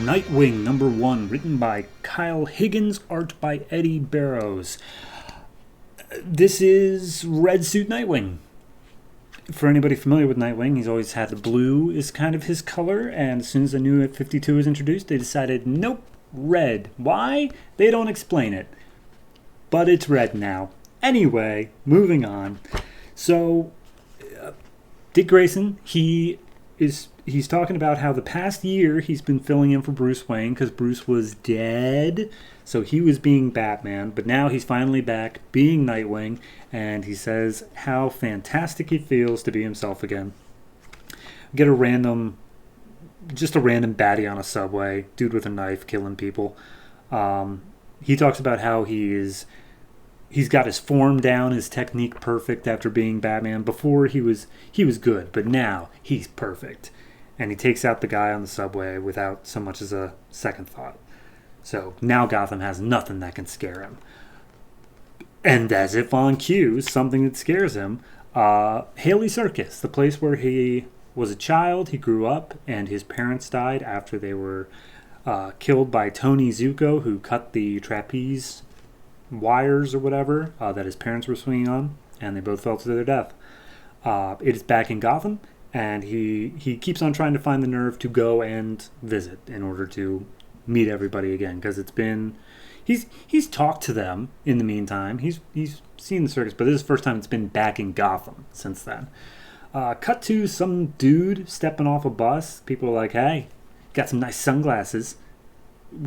Nightwing #1, written by Kyle Higgins, art by Eddie Barrows. This is Red Suit Nightwing. For anybody familiar with Nightwing, he's always had the blue is kind of his color, and as soon as the new 52 was introduced, they decided, nope, red. Why? They don't explain it. But it's red now. Anyway, moving on. So, Dick Grayson, he's talking about how the past year he's been filling in for Bruce Wayne because Bruce was dead. So he was being Batman, but now he's finally back being Nightwing, and he says how fantastic he feels to be himself again. Get a random baddie on a subway, dude with a knife killing people. He talks about how he's got his form down, his technique perfect after being Batman. Before he was good, but now he's perfect. And he takes out the guy on the subway without so much as a second thought. So now Gotham has nothing that can scare him. And as if on cue, something that scares him, Haley Circus, the place where he was a child, he grew up, and his parents died after they were killed by Tony Zuko, who cut the trapeze wires or whatever that his parents were swinging on, and they both fell to their death. It is back in Gotham, and he keeps on trying to find the nerve to go and visit in order to meet everybody again, because it's been he's talked to them in the meantime. He's seen the circus, but this is the first time it's been back in Gotham since then. Cut to some dude stepping off a bus. People are like, hey, got some nice sunglasses,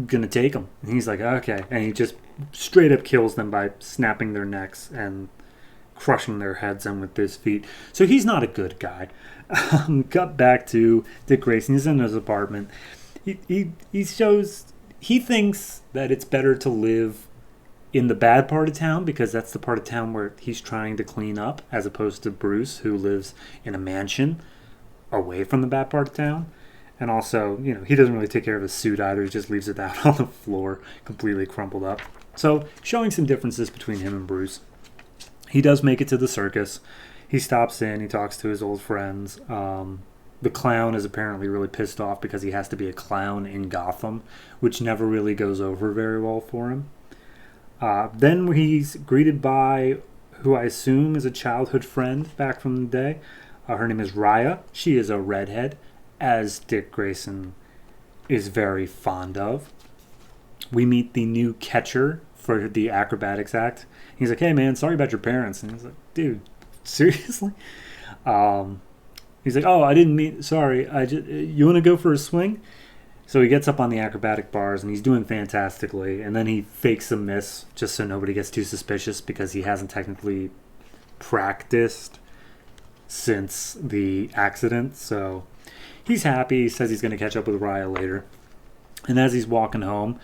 gonna take them. And he's like, okay, and he just straight up kills them by snapping their necks and crushing their heads in with his feet. So he's not a good guy. Cut back to Dick Grayson. He's in his apartment. He thinks that it's better to live in the bad part of town because that's the part of town where he's trying to clean up, as opposed to Bruce, who lives in a mansion away from the bad part of town. And also, he doesn't really take care of his suit either. He just leaves it out on the floor, completely crumpled up. So, showing some differences between him and Bruce. He does make it to the circus. He stops in. He talks to his old friends. The clown is apparently really pissed off because he has to be a clown in Gotham, which never really goes over very well for him. Then he's greeted by who I assume is a childhood friend back from the day. Her name is Raya. She is a redhead, as Dick Grayson is very fond of. We meet the new catcher for the acrobatics act. He's like, hey man, sorry about your parents. And he's like, dude, seriously? He's like, oh, I didn't mean, sorry. You want to go for a swing? So he gets up on the acrobatic bars and he's doing fantastically. And then he fakes a miss just so nobody gets too suspicious because he hasn't technically practiced since the accident. So he's happy. He says he's going to catch up with Raya later. And as he's walking home,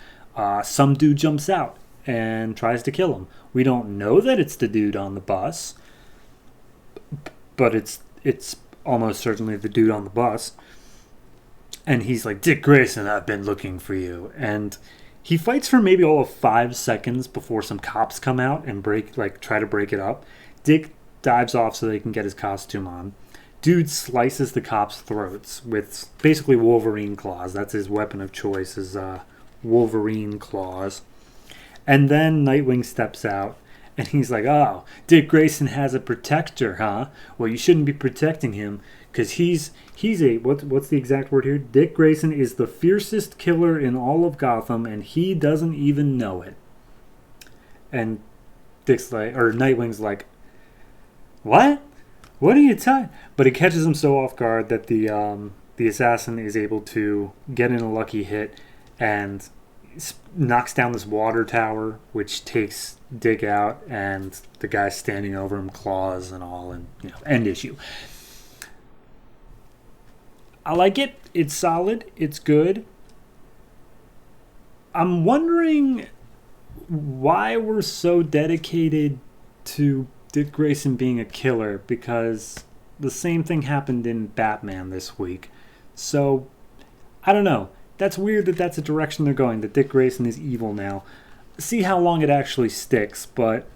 some dude jumps out and tries to kill him. We don't know that it's the dude on the bus, but it's almost certainly the dude on the bus. And he's like, Dick Grayson, I've been looking for you. And he fights for maybe all of 5 seconds before some cops come out and try to break it up. Dick dives off so they can get his costume on. Dude slices the cops' throats with basically Wolverine claws. That's his weapon of choice, is Wolverine claws. And then Nightwing steps out, and he's like, oh, Dick Grayson has a protector, huh? Well, you shouldn't be protecting him, because he's a, what's the exact word here? Dick Grayson is the fiercest killer in all of Gotham, and he doesn't even know it. And Nightwing's like, what? What are you talking? But it catches him so off guard that the assassin is able to get in a lucky hit and knocks down this water tower, which takes Dick out, and the guy's standing over him, claws and all, and end issue. I like it. It's solid. It's good. I'm wondering why we're so dedicated to Dick Grayson being a killer, because the same thing happened in Batman this week. So, I don't know. That's weird that that's the direction they're going, that Dick Grayson is evil now. See how long it actually sticks, but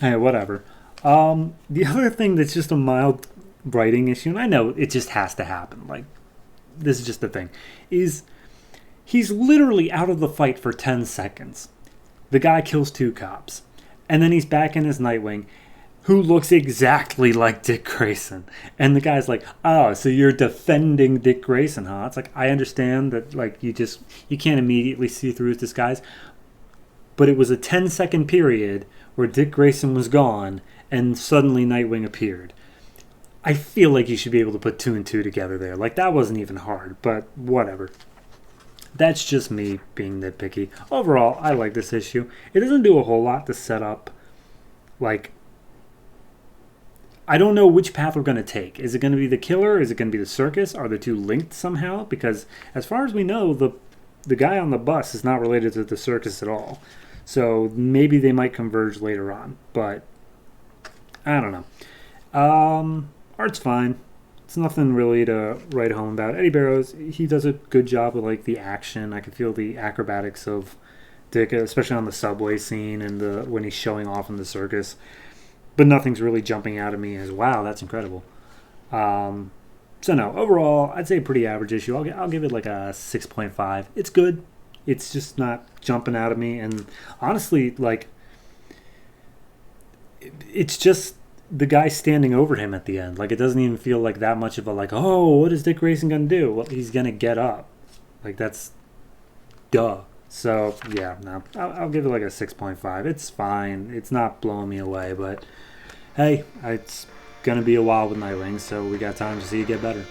hey, whatever. The other thing that's just a mild writing issue, and I know it just has to happen, like, this is just the thing, is He's literally out of the fight for 10 seconds. The guy kills 2 cops. And then he's back in his Nightwing, who looks exactly like Dick Grayson. And the guy's like, oh, so you're defending Dick Grayson, huh? It's like, I understand that, like, you can't immediately see through his disguise. But it was a 10-second period where Dick Grayson was gone, and suddenly Nightwing appeared. I feel like you should be able to put 2 and 2 together there. Like, that wasn't even hard, but whatever. That's just me being nitpicky. Overall, I like this issue. It doesn't do a whole lot to set up, like, I don't know which path we're going to take. Is it going to be the killer? Is it going to be the circus? Are the 2 linked somehow? Because as far as we know, the guy on the bus is not related to the circus at all. So maybe they might converge later on. But I don't know. Art's fine. It's nothing really to write home about. Eddie Barrows, he does a good job with like the action. I can feel the acrobatics of Dick, especially on the subway scene and when he's showing off in the circus. But nothing's really jumping out at me as, wow, that's incredible. So no, overall, I'd say a pretty average issue. I'll give it like a 6.5. It's good. It's just not jumping out at me. And honestly, like, it's just the guy standing over him at the end. Like, it doesn't even feel like that much of a, like, oh, what is Dick Grayson going to do? Well, he's going to get up. Like, that's duh. So, yeah, no. I'll give it like a 6.5. It's fine. It's not blowing me away, but hey, it's going to be a while with Nightwing, so we got time to see it get better.